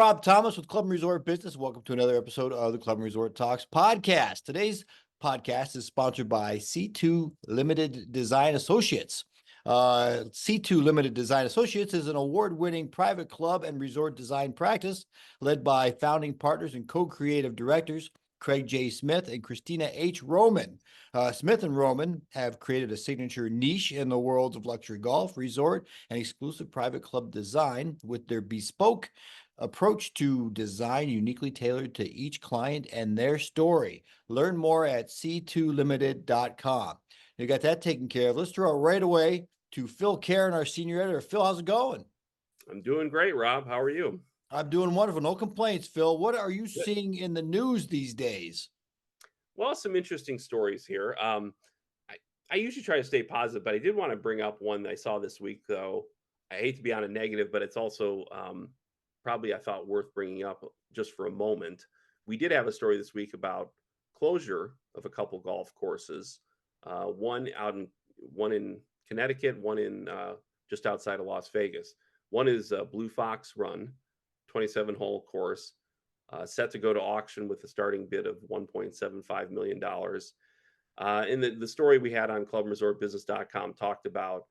Rob Thomas with Club and Resort Business. Welcome to another episode of the Club and Resort Talks podcast. Today's podcast is sponsored by C2 Limited Design Associates. C2 Limited Design Associates is an award-winning private club and resort design practice led by founding partners and co-creative directors Craig J. Smith and Christina H. Roman. Smith and Roman have created a signature niche in the worlds of luxury golf, resort, and exclusive private club design with their bespoke approach to design uniquely tailored to each client and their story. Learn more at c2limited.com. You got that taken care of. Let's throw it right away to Phil Keren, our senior editor. Phil, how's it going? I'm doing great, Rob. How are you? I'm doing wonderful. No complaints, Phil. What are you seeing in the news these days? Well, some interesting stories here. I, I usually try to stay positive, but I did want to bring up one that I saw this week, though. I hate to be on a negative, but it's also probably I thought worth bringing up just for a moment. We did have a story this week about closure of a couple golf courses, one in Connecticut, one in just outside of Las Vegas. One is Blue Fox Run, 27-hole course, set to go to auction with a starting bid of $1.75 million. In the story we had on clubresortbusiness.com talked about,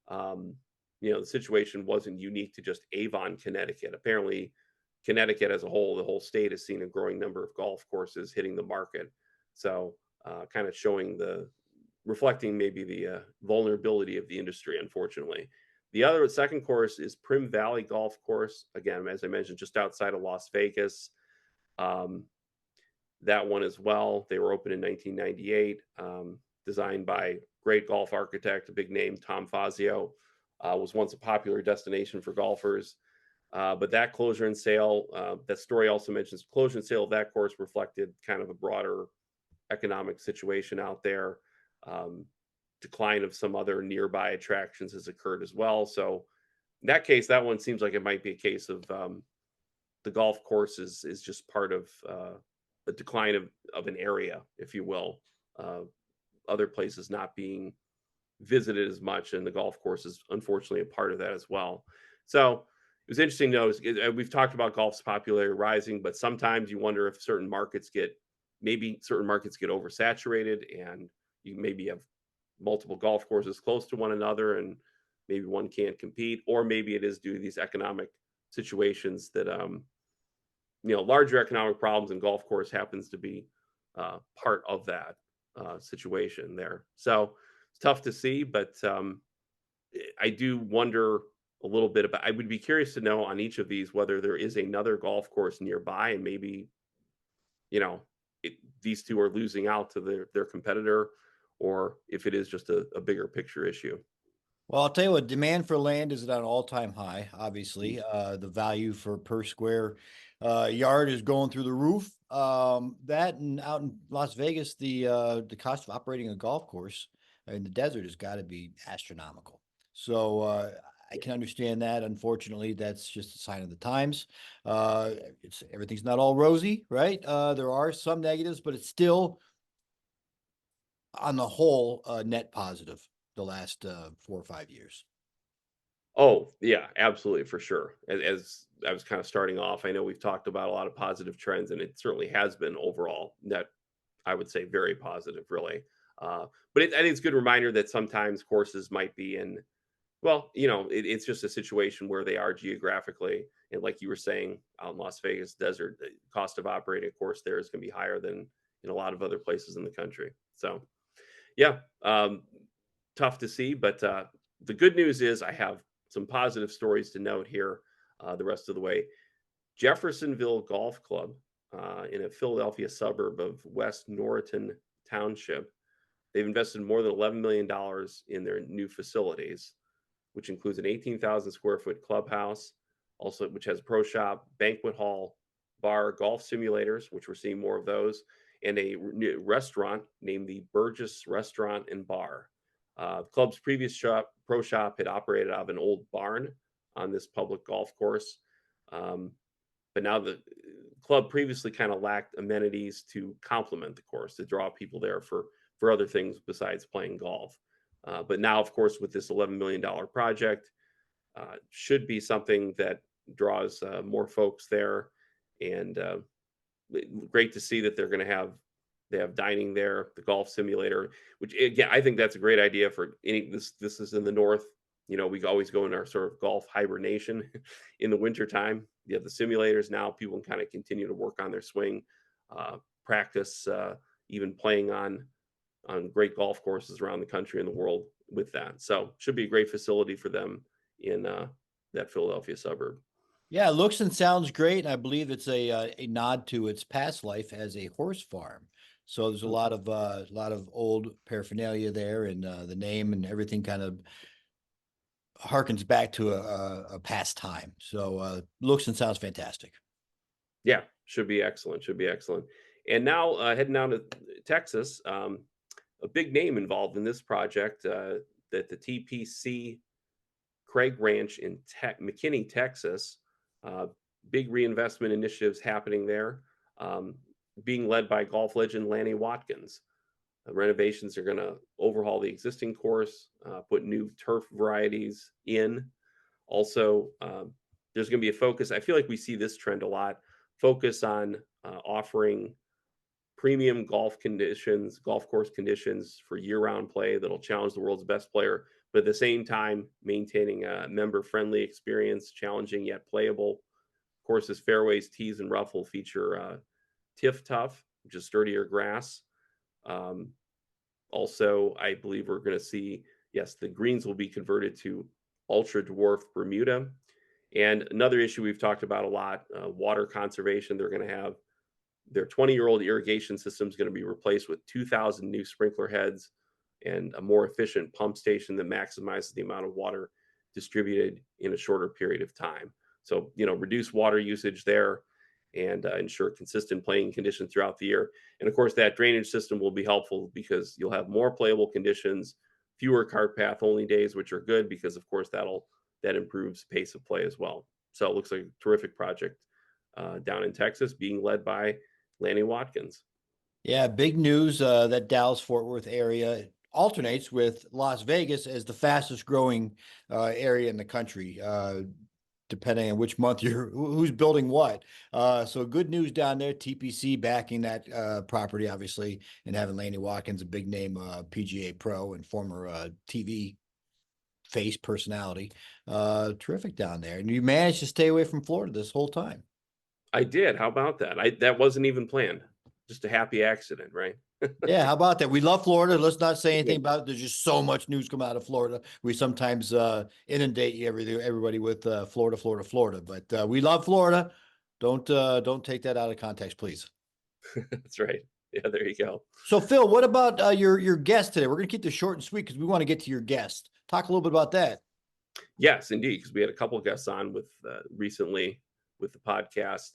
the situation wasn't unique to just Avon, Connecticut. Apparently, Connecticut as a whole, the whole state has seen a growing number of golf courses hitting the market. So kind of reflecting maybe the vulnerability of the industry, unfortunately. The second course is Prim Valley Golf Course. Again, as I mentioned, just outside of Las Vegas. That one as well. They were opened in 1998, designed by great golf architect, a big name, Tom Fazio. Was once a popular destination for golfers. But that closure and sale, that story also mentions closure and sale of that course reflected kind of a broader economic situation out there. Decline of some other nearby attractions has occurred as well. So in that case, that one seems like it might be a case of the golf course is just part of a decline of an area, if you will. Other places not being visited as much, and the golf course is unfortunately a part of that as well. So it was interesting to know. We've talked about golf's popularity rising, but sometimes you wonder if certain markets get oversaturated, and you maybe have multiple golf courses close to one another, and maybe one can't compete, or maybe it is due to these economic situations that larger economic problems, and golf course happens to be part of that situation there. So it's tough to see, but I do wonder a little bit about. I would be curious to know on each of these whether there is another golf course nearby, and maybe these two are losing out to their competitor, or if it is just a bigger picture issue. Well, I'll tell you what, demand for land is at an all-time high, obviously. The value for per square yard is going through the roof. That and out in Las Vegas, the cost of operating a golf course in the desert has got to be astronomical. So I can understand that. Unfortunately, that's just a sign of the times. Everything's not all rosy, right? There are some negatives, but it's still, on the whole, net positive the last 4 or 5 years. Oh, yeah, absolutely, for sure. As I was kind of starting off, I know we've talked about a lot of positive trends, and it certainly has been overall net, I would say, very positive, really. But I think it's a good reminder that sometimes courses might be in, well, it's just a situation where they are geographically, and like you were saying, out in Las Vegas desert, the cost of operating a course there is going to be higher than in a lot of other places in the country. So, yeah, tough to see, but the good news is I have some positive stories to note here the rest of the way. Jeffersonville Golf Club in a Philadelphia suburb of West Norriton Township. They've invested more than $11 million in their new facilities, which includes an 18,000 square foot clubhouse, also which has pro shop, banquet hall, bar, golf simulators, which we're seeing more of those, and a restaurant named the Burgess Restaurant and Bar. The club's previous pro shop had operated out of an old barn on this public golf course. But now the club previously kind of lacked amenities to complement the course, to draw people there for other things besides playing golf. But now, of course, with this $11 million project, should be something that draws more folks there, and great to see that they have dining there, the golf simulator, which again I think that's a great idea for any this. This is in the north. We always go in our sort of golf hibernation in the winter time. You have the simulators now. People can kind of continue to work on their swing, practice, even playing on great golf courses around the country and the world with that. So should be a great facility for them in that Philadelphia suburb. Yeah, it looks and sounds great. I believe it's a nod to its past life as a horse farm. So there's a lot of old paraphernalia there, and the name and everything kind of harkens back to a past time. So looks and sounds fantastic. Yeah, should be excellent. Should be excellent. And now heading down to Texas, a big name involved in this project that the TPC Craig Ranch in McKinney, Texas. Uh, Big reinvestment initiatives happening there, um, being led by golf legend Lanny Watkins. Renovations are going to overhaul the existing course, put new turf varieties in. Also, there's going to be a focus. I feel like we see this trend a lot. Focus on offering premium golf course conditions for year-round play that'll challenge the world's best player, but at the same time maintaining a member-friendly experience, challenging yet playable. Courses, fairways, tees, and rough will feature Tiff Tough, which is sturdier grass. Um, Also, I believe we're going to see, yes, the greens will be converted to ultra dwarf Bermuda. And another issue we've talked about a lot, water conservation. They're going to have their 20-year-old irrigation system is going to be replaced with 2,000 new sprinkler heads and a more efficient pump station that maximizes the amount of water distributed in a shorter period of time. So, reduce water usage there and ensure consistent playing conditions throughout the year. And of course, that drainage system will be helpful because you'll have more playable conditions, fewer cart path only days, which are good because, of course, that improves pace of play as well. So it looks like a terrific project down in Texas, being led by Lanny Watkins. Yeah, big news that Dallas Fort Worth area alternates with Las Vegas as the fastest growing area in the country, depending on which month who's building what. So good news down there. TPC backing that property, obviously, and having Lanny Watkins, a big name PGA pro and former TV face personality. Terrific down there. And you managed to stay away from Florida this whole time. I did. How about that? That wasn't even planned. Just a happy accident, right? Yeah, how about that? We love Florida. Let's not say anything Yeah. about it. There's just so much news come out of Florida. We sometimes inundate everybody with Florida, Florida, Florida. But we love Florida. Don't take that out of context, please. That's right. Yeah, there you go. So, Phil, what about your guest today? We're going to keep this short and sweet because we want to get to your guest. Talk a little bit about that. Yes, indeed, because we had a couple of guests on with recently with the podcast.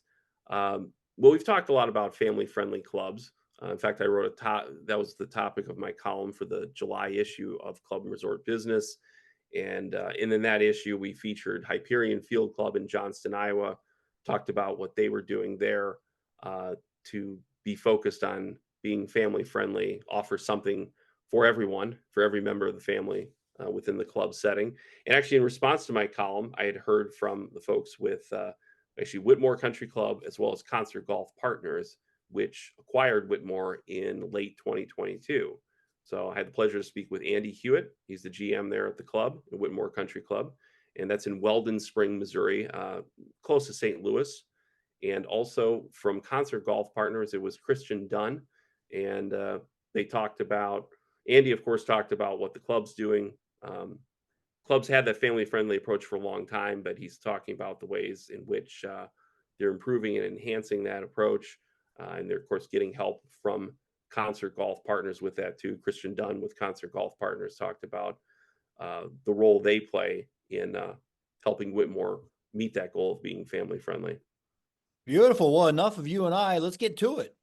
Well, we've talked a lot about family-friendly clubs. In fact, I wrote that was the topic of my column for the July issue of Club and Resort Business. And in that issue, we featured Hyperion Field Club in Johnston, Iowa, talked about what they were doing there to be focused on being family friendly, offer something for everyone, for every member of the family within the club setting. And actually, in response to my column, I had heard from the folks with actually Whitmoor Country Club as well as Concert Golf Partners, which acquired Whitmoor in late 2022. So I had the pleasure to speak with Andy Hughett. He's the GM there at the club, the Whitmoor Country Club, and that's in Weldon Spring, Missouri, close to St. Louis. And also from Concert Golf Partners, it was Chrisitan Dunn, and they talked about. Andy, of course, talked about what the club's doing. Clubs had that family-friendly approach for a long time, but he's talking about the ways in which they're improving and enhancing that approach, and they're, of course, getting help from Concert Golf Partners with that too. Chrisitan Dunn with Concert Golf Partners talked about the role they play in helping Whitmoor meet that goal of being family friendly. Beautiful. Well, enough of you and I. Let's get to it.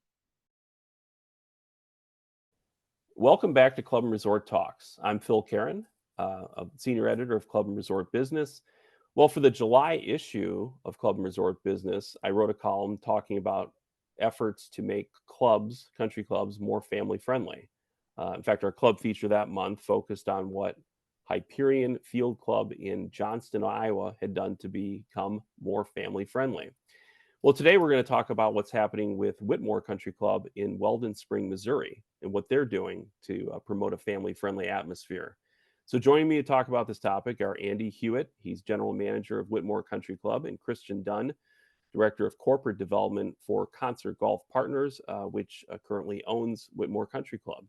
Welcome back to Club and Resort Talks. I'm Phil Keren, a senior editor of Club and Resort Business. Well, for the July issue of Club and Resort Business, I wrote a column talking about efforts to make country clubs, more family friendly. In fact, our club feature that month focused on what Hyperion Field Club in Johnston, Iowa, had done to become more family friendly. Well, today we're going to talk about what's happening with Whitmoor Country Club in Weldon Spring, Missouri, and what they're doing to promote a family-friendly atmosphere. So joining me to talk about this topic are Andy Hughett, he's General Manager of Whitmoor Country Club, and Chrisitan Dunn, Director of Corporate Development for Concert Golf Partners, which currently owns Whitmoor Country Club.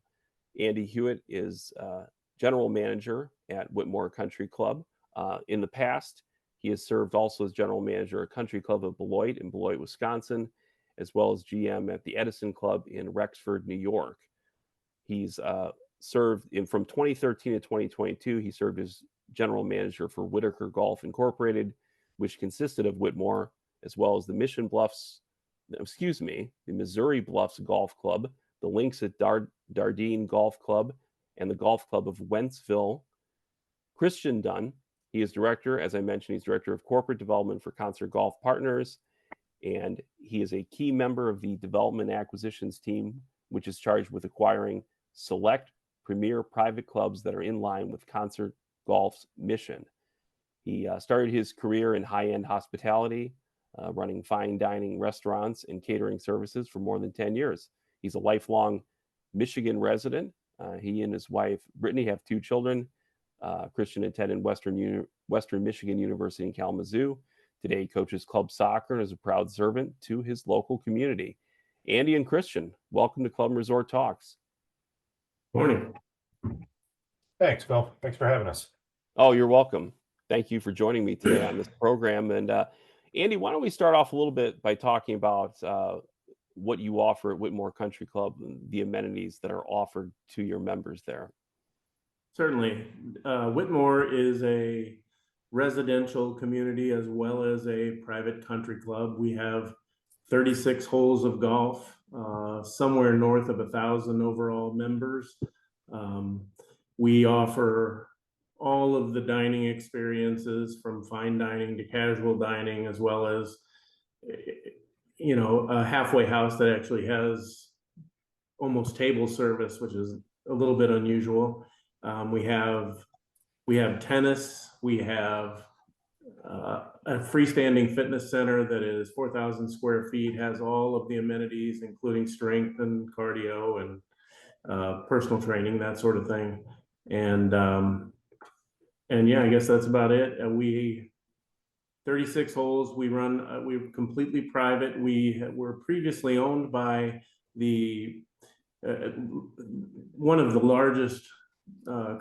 Andy Hughett is General Manager at Whitmoor Country Club. In the past, he has served also as general manager at Country Club of Beloit in Beloit, Wisconsin, as well as GM at the Edison Club in Rexford, New York. He's served from 2013 to 2022. He served as general manager for Whitaker Golf Incorporated, which consisted of Whitmoor, as well as the Missouri Bluffs Golf Club, the Links at Dardenne Golf Club, and the Golf Club of Wentzville. Chrisitan Dunn, he is director, as I mentioned, he's director of corporate development for Concert Golf Partners, and he is a key member of the development acquisitions team, which is charged with acquiring select premier private clubs that are in line with Concert Golf's mission. He started his career in high-end hospitality, running fine dining restaurants and catering services for more than 10 years. He's a lifelong Michigan resident. He and his wife, Brittany, have 2 children. Christian attended Western Michigan University in Kalamazoo. Today, he coaches club soccer and is a proud servant to his local community. Andy and Christian, welcome to Club and Resort Talks. Morning. Thanks, Phil. Thanks for having us. Oh, you're welcome. Thank you for joining me today on this program. And Andy, why don't we start off a little bit by talking about what you offer at Whitmoor Country Club and the amenities that are offered to your members there? Certainly. Whitmoor is a residential community as well as a private country club. We have 36 holes of golf, somewhere north of 1,000 overall members. We offer all of the dining experiences from fine dining to casual dining, as well as, a halfway house that actually has almost table service, which is a little bit unusual. We have tennis. We have a freestanding fitness center that is 4,000 square feet, has all of the amenities, including strength and cardio and personal training, that sort of thing. And yeah, I guess that's about it. 36 holes. We run. We're completely private. We were previously owned by one of the largest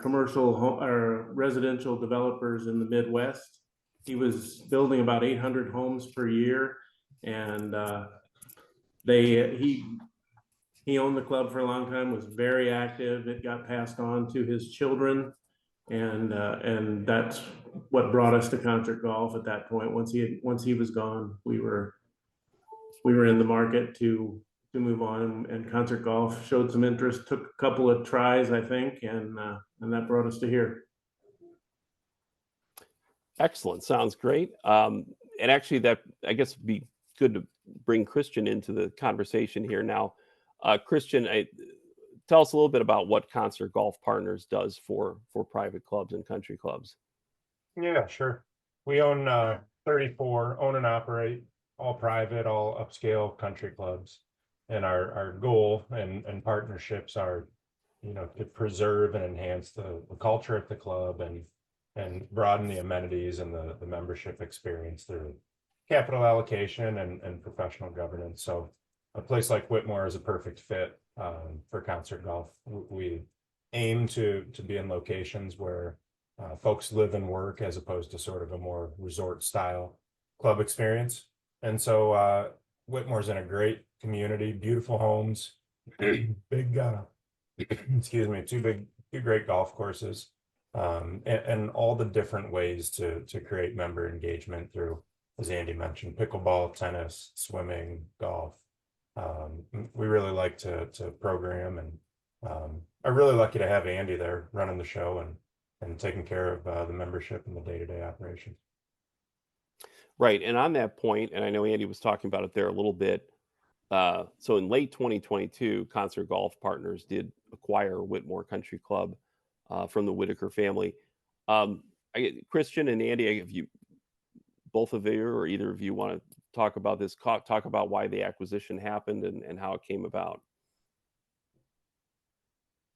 commercial or residential developers in the Midwest. He was building about 800 homes per year, and he owned the club for a long time, was very active. It got passed on to his children, and that's what brought us to Concert Golf at that point. Once he was gone, we were in the market to move on, and Concert Golf showed some interest, took a couple of tries, I think, and that brought us to here. Excellent. Sounds great. And actually, that, I guess, would be good to bring Christian into the conversation here now. Christian, tell us a little bit about what Concert Golf Partners does for private clubs and country clubs. Yeah, sure. We own 34, own and operate, all private, all upscale country clubs. And our goal and partnerships are, to preserve and enhance the culture at the club and broaden the amenities and the membership experience through capital allocation and professional governance. So a place like Whitmoor is a perfect fit for Concert Golf. We aim to be in locations where folks live and work, as opposed to sort of a more resort style club experience. And so Whitmoor's in a great community, beautiful homes, big two great golf courses, and all the different ways to create member engagement through, as Andy mentioned, pickleball, tennis, swimming, golf. We really like to program, and I'm really lucky to have Andy there running the show and taking care of the membership and the day-to-day operations. Right. And on that point, and I know Andy was talking about it there a little bit. So in late 2022, Concert Golf Partners did acquire Whitmoor Country Club from the Whitaker family. Christian and Andy, if you both of you or either of you want to talk about this, talk about why the acquisition happened and how it came about.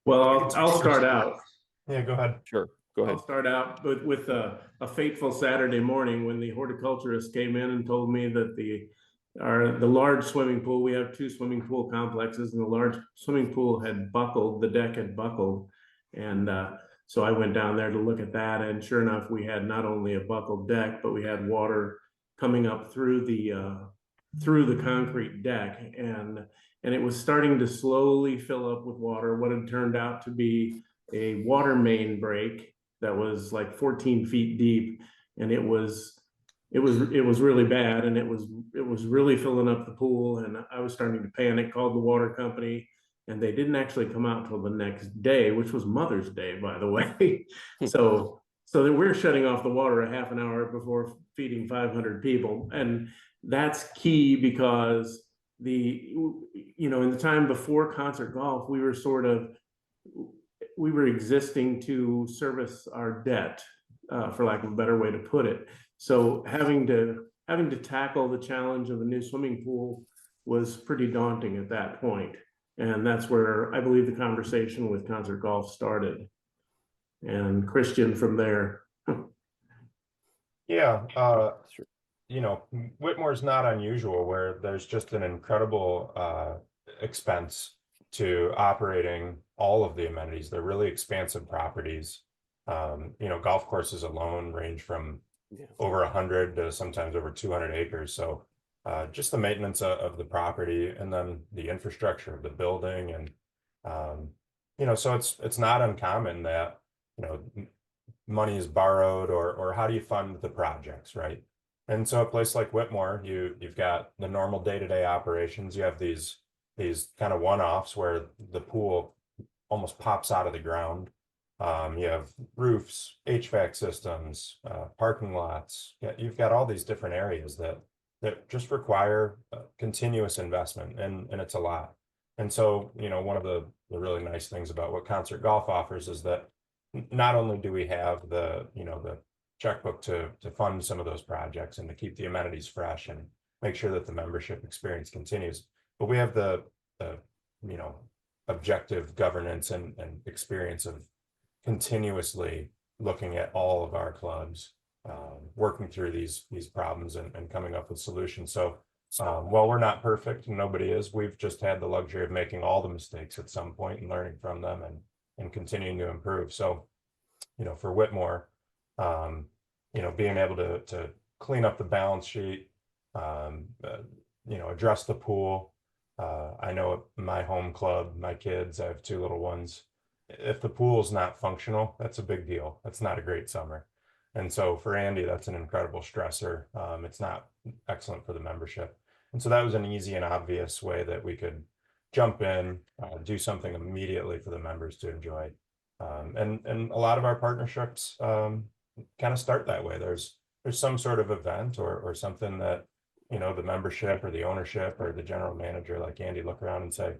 Well, I'll start out. Yeah, go ahead. Sure, go I'll ahead. start out with a fateful Saturday morning when the horticulturist came in and told me that the large swimming pool, we have 2 swimming pool complexes, and the large swimming pool had buckled, the deck had buckled. And so I went down there to look at that, and sure enough, we had not only a buckled deck, but we had water coming up through the concrete deck, and it was starting to slowly fill up with water. What had turned out to be a water main break that was like 14 feet deep, and it was really bad, and it was really filling up the pool, and I was starting to panic. Called the water company, and they didn't actually come out till the next day, which was Mother's Day, by the way. so that we're shutting off the water a half an hour before feeding 500 people, and that's key because in the time before Concert Golf, we were existing to service our debt, for lack of a better way to put it. So having to tackle the challenge of a new swimming pool was pretty daunting at that point. And that's where I believe the conversation with Concert Golf started. And Christian from there. Yeah, Sure. Whitmore's not unusual where there's just an incredible expense to operating all of the amenities. They're really expansive properties. Golf courses alone range from over 100 to sometimes over 200 acres. So just the maintenance of the property, and then the infrastructure of the building, and so it's not uncommon that money is borrowed, or how do you fund the projects, right? And so a place like Whitmore, you've got the normal day-to-day operations. You have these kind of one-offs where the pool almost pops out of the ground. You have roofs, HVAC systems, parking lots. You've got all these different areas that just require continuous investment, and it's a lot. And so, one of the really nice things about what Concert Golf offers is that not only do we have the checkbook to fund some of those projects and to keep the amenities fresh and make sure that the membership experience continues, but we have the objective governance and experience of continuously looking at all of our clubs, working through these problems and coming up with solutions. So while we're not perfect, and nobody is, we've just had the luxury of making all the mistakes at some point and learning from them and continuing to improve. So, for Whitmore, being able to clean up the balance sheet, address the pool. I know at my home club, my kids, I have 2 little ones. If the pool's not functional, that's a big deal. That's not a great summer. And so for Andy, that's an incredible stressor. It's not excellent for the membership. And so that was an easy and obvious way that we could jump in, do something immediately for the members to enjoy. And a lot of our partnerships kind of start that way. There's some sort of event or something that, the membership or the ownership or the general manager like Andy look around and say,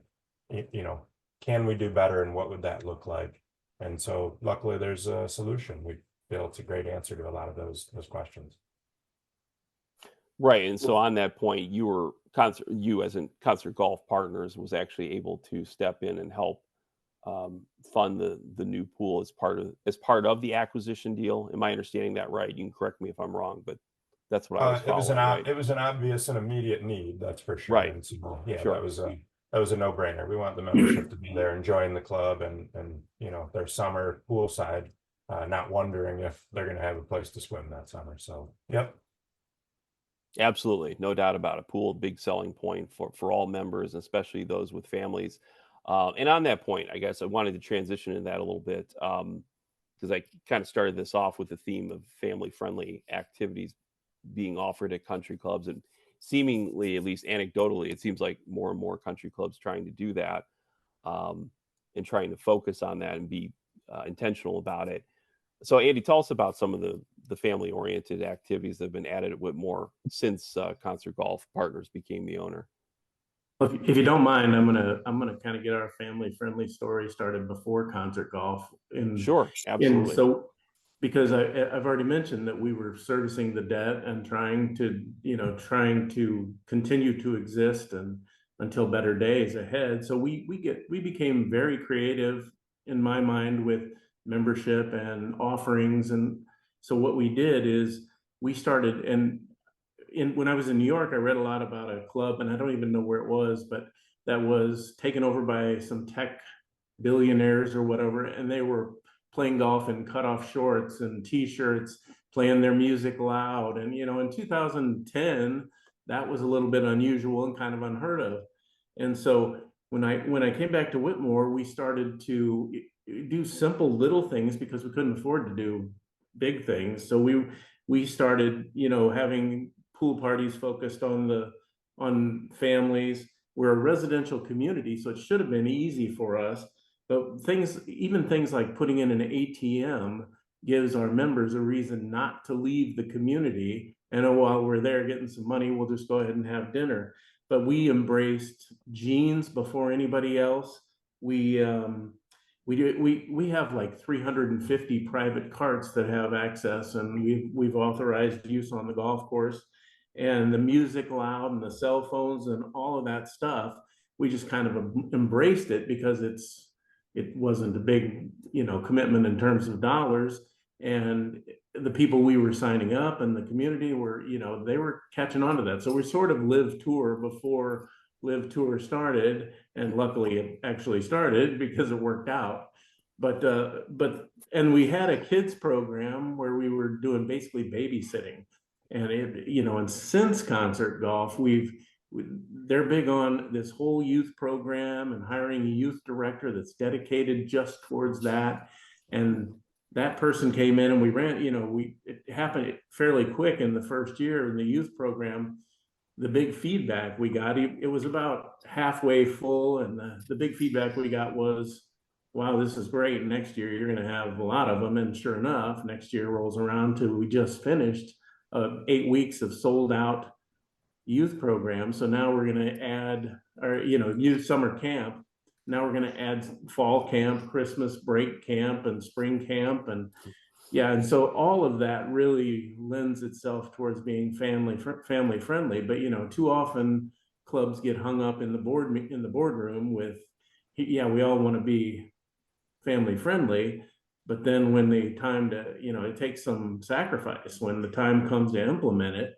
can we do better, and what would that look like? And so luckily there's a solution. We feel it's a great answer to a lot of those questions. Right. And so on that point, you as in Concert Golf Partners was actually able to step in and help fund the new pool as part of the acquisition deal. Am I understanding that right? You can correct me if I'm wrong, but that's what I was following, right? It was an obvious and immediate need, that's for sure. Right. And so, yeah, Sure. that was a no-brainer. We want the membership to be there enjoying the club and their summer poolside, not wondering if they're going to have a place to swim that summer. So, yep. Absolutely. No doubt about it. Pool, big selling point for all members, especially those with families. And on that point, I guess I wanted to transition into that a little bit because I kind of started this off with the theme of family-friendly activities being offered at country clubs, and seemingly, at least anecdotally, it seems like more and more country clubs trying to do that, and trying to focus on that and be intentional about it. So, Andy, tell us about some of the family-oriented activities that have been added at Whitmore since Concert Golf Partners became the owner. If you don't mind, I'm gonna kind of get our family-friendly story started before Concert Golf. Sure, absolutely. because I've already mentioned that we were servicing the debt and trying to continue to exist and until better days ahead. So we became very creative in my mind with membership and offerings. And so what we did is we started, and when I was in New York, I read a lot about a club, and I don't even know where it was, but that was taken over by some tech billionaires or whatever, and they were playing golf in cutoff shorts and t-shirts, playing their music loud. And in 2010, that was a little bit unusual and kind of unheard of. And so when I came back to Whitmoor, we started to do simple little things because we couldn't afford to do big things. So we started, having pool parties focused on families. We're a residential community, so it should have been easy for us. But even things like putting in an ATM gives our members a reason not to leave the community. And while we're there getting some money, we'll just go ahead and have dinner. But we embraced jeans before anybody else. We have like 350 private carts that have access, and we've authorized use on the golf course. And the music loud and the cell phones and all of that stuff, we just kind of embraced it because it wasn't a big commitment in terms of dollars. And the people we were signing up and the community were, they were catching on to that. So we sort of Live Tour before Live Tour started, and luckily it actually started because it worked out. And we had a kids program where we were doing basically babysitting, and and since Concert Golf, they're big on this whole youth program and hiring a youth director that's dedicated just towards that. And that person came in, and we ran, it happened fairly quick in the first year in the youth program. The big feedback we got, it was about halfway full, and the big feedback we got was, wow, this is great. Next year you're going to have a lot of them. And sure enough, next year rolls around to, we just finished 8 weeks of sold out youth program. So now we're going to add our youth summer camp. Now we're going to add fall camp, Christmas break camp, and spring camp. And so all of that really lends itself towards being family friendly. But too often clubs get hung up in the boardroom with, we all want to be family friendly, but then when the time to, it takes some sacrifice when the time comes to implement it.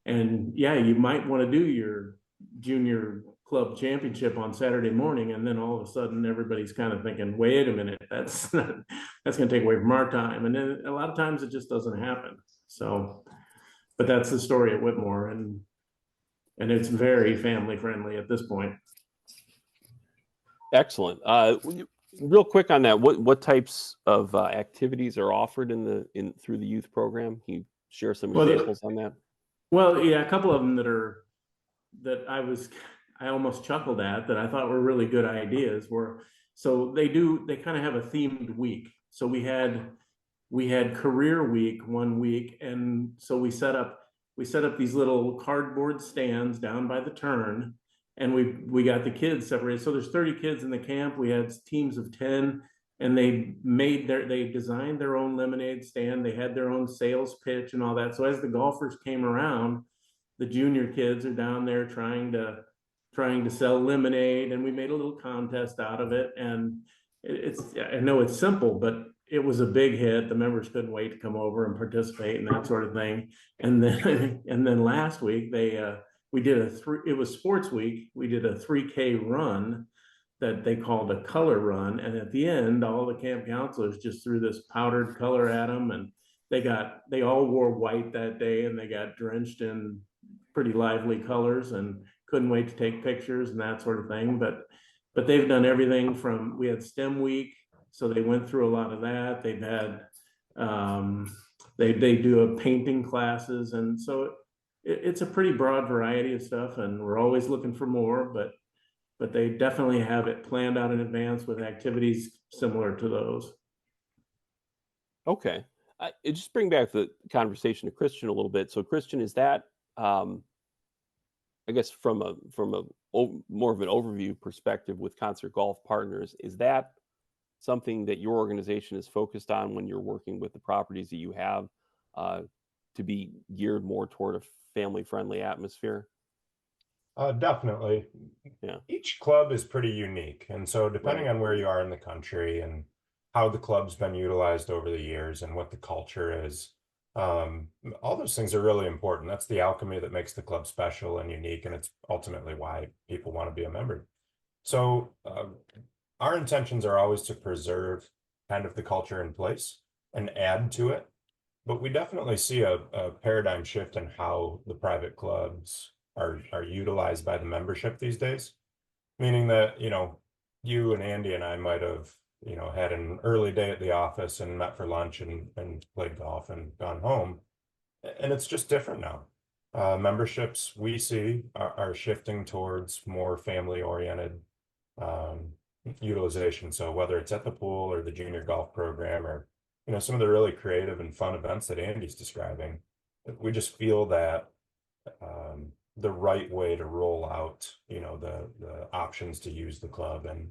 And you might want to do your junior club championship on Saturday morning, and then all of a sudden everybody's kind of thinking, wait a minute, that's going to take away from our time. And then a lot of times it just doesn't happen. So, but that's the story at Whitmoor, and it's very family friendly at this point. Excellent. Real quick on that, what types of activities are offered through the youth program? Can you share some examples on that? Well, a couple of them that I almost chuckled at, that I thought were really good ideas were, so they kind of have a themed week. So we had career week one week, and so we set up these little cardboard stands down by the turn, and we got the kids separated. So there's 30 kids in the camp. We had teams of 10, and they designed their own lemonade stand. They had their own sales pitch and all that. So as the golfers came around, the junior kids are down there trying to sell lemonade, and we made a little contest out of it. And I know it's simple, but it was a big hit. The members couldn't wait to come over and participate and that sort of thing. And then last week we did it was sports week. We did a 3K run that they called a color run. And at the end, all the camp counselors just threw this powdered color at them, and they all wore white that day, and they got drenched in pretty lively colors and couldn't wait to take pictures and that sort of thing. But they've done everything from, we had STEM week, so they went through a lot of that. They've had they do a painting classes, and so it's a pretty broad variety of stuff, and we're always looking for more, but they definitely have it planned out in advance with activities similar to those. Okay. It just bring back the conversation to Christian a little bit. So Christian, is that, I guess from a more of an overview perspective with Concert Golf Partners, is that something that your organization is focused on when you're working with the properties that you have, to be geared more toward a family-friendly atmosphere? Definitely. Yeah. Each club is pretty unique. And so depending Right. on where you are in the country and how the club's been utilized over the years and what the culture is, all those things are really important. That's the alchemy that makes the club special and unique, and it's ultimately why people want to be a member. So our intentions are always to preserve kind of the culture in place and add to it. But we definitely see a paradigm shift in how the private clubs are utilized by the membership these days. Meaning that, you and Andy and I might have, had an early day at the office and met for lunch and played golf and gone home. And it's just different now. Memberships we see are shifting towards more family oriented um, utilization. So whether it's at the pool or the junior golf program or, some of the really creative and fun events that Andy's describing, we just feel that the right way to roll out, the options to use the club and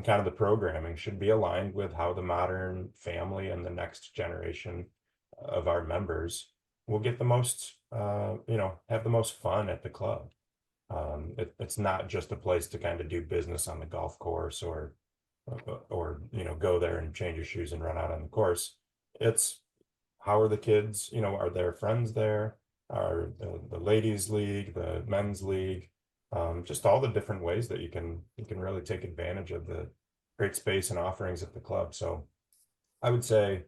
kind of the programming should be aligned with how the modern family and the next generation of our members will get the most, have the most fun at the club. It's not just a place to kind of do business on the golf course or go there and change your shoes and run out on the course. It's how are the kids, are their friends there? Are the ladies league, the men's league, just all the different ways that you can really take advantage of the great space and offerings at the club. So I would say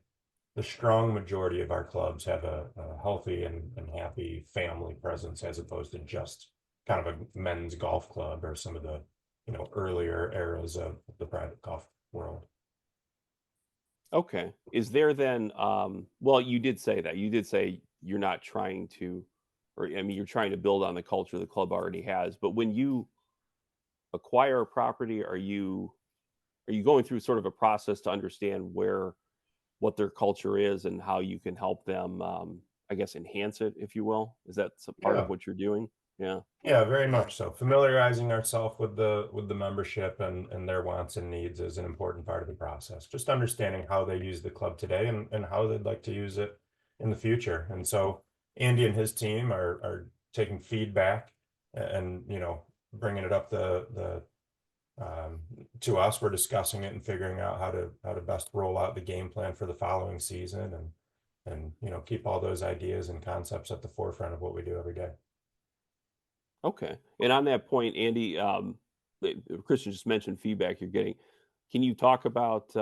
the strong majority of our clubs have a healthy and happy family presence as opposed to just kind of a men's golf club or some of the earlier eras of the private golf world. Okay. Is there then, well, you did say that. You did say you're not trying to, or I mean, you're trying to build on the culture the club already has. But when you acquire a property, are you going through sort of a process to understand what their culture is and how you can help them, I guess, enhance it, if you will? Is that part Yeah. of what you're doing? Yeah. Yeah, very much so. Familiarizing ourselves with the membership and their wants and needs is an important part of the process. Just understanding how they use the club today and how they'd like to use it in the future. And so Andy and his team are taking feedback and bringing it up the to us. We're discussing it and figuring out how to best roll out the game plan for the following season and keep all those ideas and concepts at the forefront of what we do every day. Okay. And on that point, Andy, Christian just mentioned feedback you're getting. Can you talk about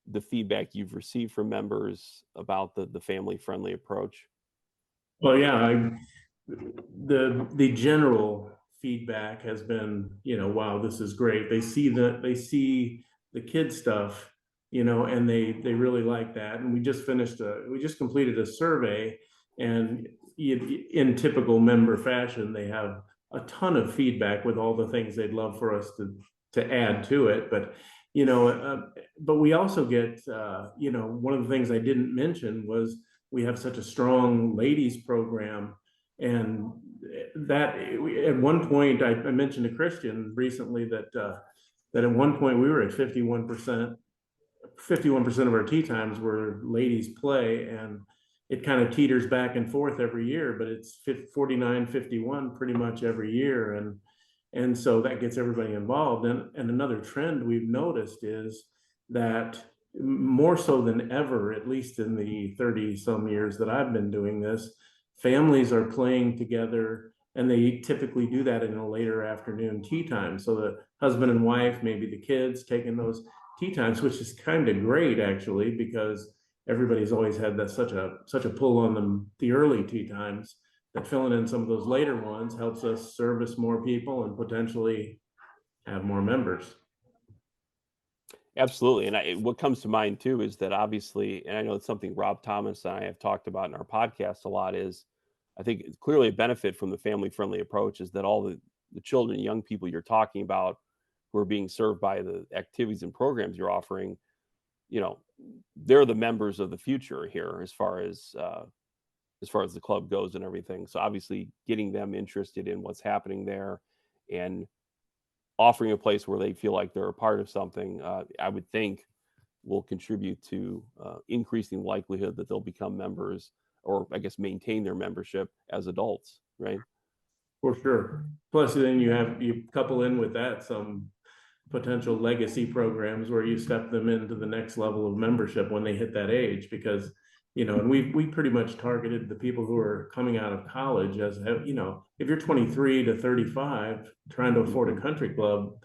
the feedback you've received from members about the family friendly approach? Well, yeah, the general feedback has been, wow, this is great. They see the kid stuff, and they really like that. And we just completed a survey, and in typical member fashion, they have a ton of feedback with all the things they'd love for us to add to it. But but we also get, one of the things I didn't mention was we have such a strong ladies program. And that at one point, I mentioned to Christian recently that at one point we were at 51%. 51% of our tee times were ladies play, and it kind of teeters back and forth every year, but it's 49, 51 pretty much every year. And so that gets everybody involved. And another trend we've noticed is that more so than ever, at least in the 30 some years that I've been doing this, families are playing together, and they typically do that in a later afternoon tee time. So the husband and wife, maybe the kids, taking those tee times, which is kind of great actually, because everybody's always had that such a pull on them, the early tee times, that filling in some of those later ones helps us service more people and potentially have more members. Absolutely. And what comes to mind too is that obviously, and I know it's something Rob Thomas and I have talked about in our podcast a lot, is I think it's clearly a benefit from the family friendly approach is that all the children and young people you're talking about who are being served by the activities and programs you're offering, they're the members of the future here as far as the club goes and everything. So obviously getting them interested in what's happening there and offering a place where they feel like they're a part of something, I would think will contribute to increasing likelihood that they'll become members, or I guess maintain their membership as adults, right? For sure. Plus, then you couple in with that some potential legacy programs where you step them into the next level of membership when they hit that age, because and we pretty much targeted the people who are coming out of college as, if you're 23 to 35, trying to afford a country club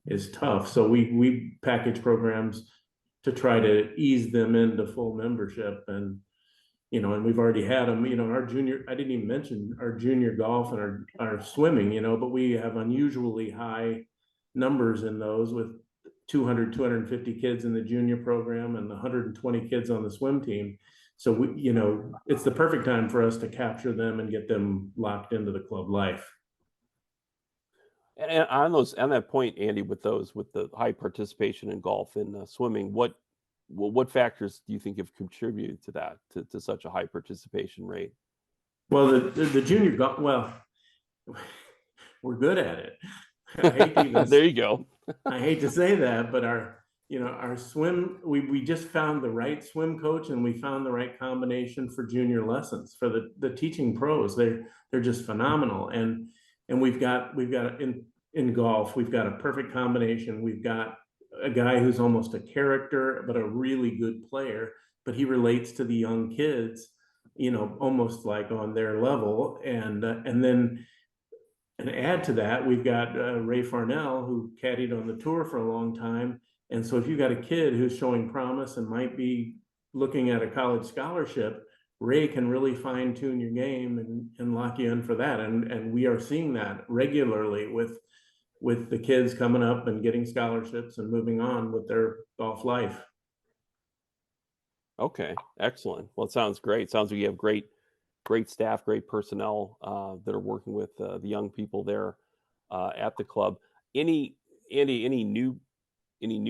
is tough. So we package programs to try to ease them into full membership. And and we've already had them, our junior, I didn't even mention our junior golf and our swimming, but we have unusually high numbers in those, with 250 kids in the junior program and 120 kids on the swim team. So it's the perfect time for us to capture them and get them locked into the club life. And on that point, Andy, with the high participation in golf and swimming, what factors do you think have contributed to that, to such a high participation rate? Well, the junior golf, well, we're good at it. I hate to even, there you go. I hate to say that, but our swim, we just found the right swim coach, and we found the right combination for junior lessons for the teaching pros. They're just phenomenal. And we've got in golf, we've got a perfect combination. We've got a guy who's almost a character, but a really good player, but he relates to the young kids, almost like on their level. And then, and add to that, we've got Ray Farnell, who caddied on the tour for a long time. And so if you've got a kid who's showing promise and might be looking at a college scholarship, Ray can really fine tune your game and lock you in for that. And we are seeing that regularly with the kids coming up and getting scholarships and moving on with their golf life. Okay, excellent. Well, it sounds great. Sounds like you have great staff, great personnel that are working with the young people there at the club. Andy, any new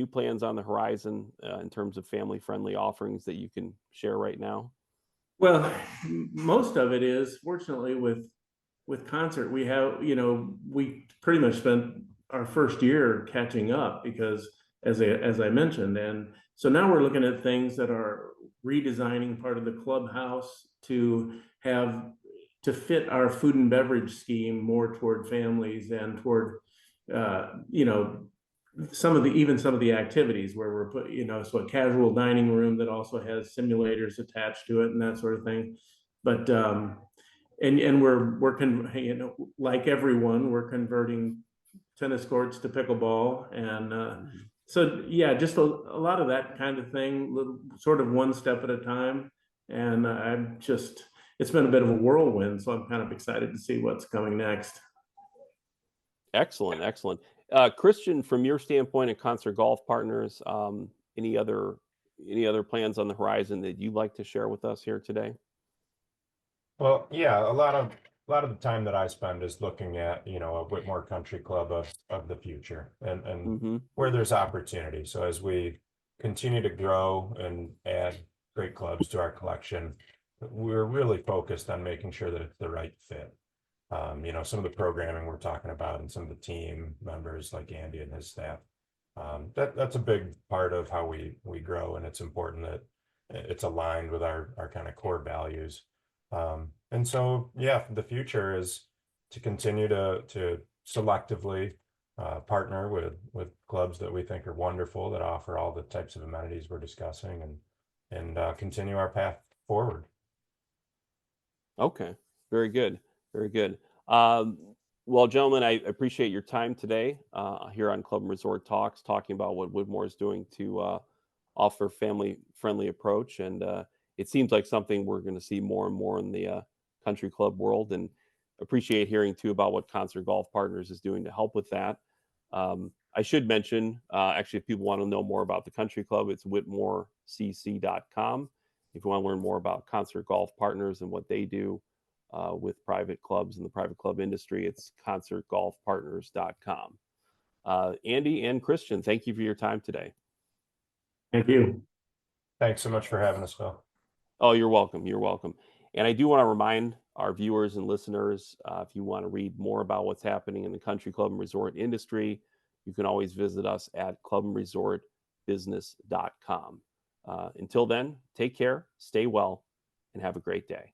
plans on the horizon in terms of family-friendly offerings that you can share right now? Well, most of it is, fortunately, with concert, we have, we pretty much spent our first year catching up, because as I mentioned, and so now we're looking at things that are redesigning part of the clubhouse to fit our food and beverage scheme more toward families and toward some of the activities where we're put, so a casual dining room that also has simulators attached to it and that sort of thing. But and we're like everyone, we're converting tennis courts to pickleball. And so yeah, just a lot of that kind of thing, sort of one step at a time. And it's been a bit of a whirlwind, so I'm kind of excited to see what's coming next. Excellent. Christian, from your standpoint at Concert Golf Partners, any other plans on the horizon that you'd like to share with us here today? Well, yeah, a lot of the time that I spend is looking at, a Whitmoor Country Club of the future, and where there's opportunity. So as we continue to grow and add great clubs to our collection, we're really focused on making sure that it's the right fit. Some of the programming we're talking about and some of the team members like Andy and his staff, that's a big part of how we grow, and it's important that it's aligned with our kind of core values. And so, yeah, the future is to continue to selectively partner with clubs that we think are wonderful, that offer all the types of amenities we're discussing, and continue our path forward. Okay, very good. Well, gentlemen, I appreciate your time today here on Club and Resort Talks, talking about what Whitmoor is doing to offer family-friendly approach. And it seems like something we're going to see more and more in the country club world, and appreciate hearing too about what Concert Golf Partners is doing to help with that. I should mention, actually, if people want to know more about the country club, it's whitmoorcc.com. If you want to learn more about Concert Golf Partners and what they do with private clubs and the private club industry, it's concertgolfpartners.com. Andy and Christian, thank you for your time today. Thank you. Thanks so much for having us, Phil. Oh, you're welcome. And I do want to remind our viewers and listeners, if you want to read more about what's happening in the country club and resort industry, you can always visit us at clubandresortbusiness.com. Until then, take care, stay well, and have a great day.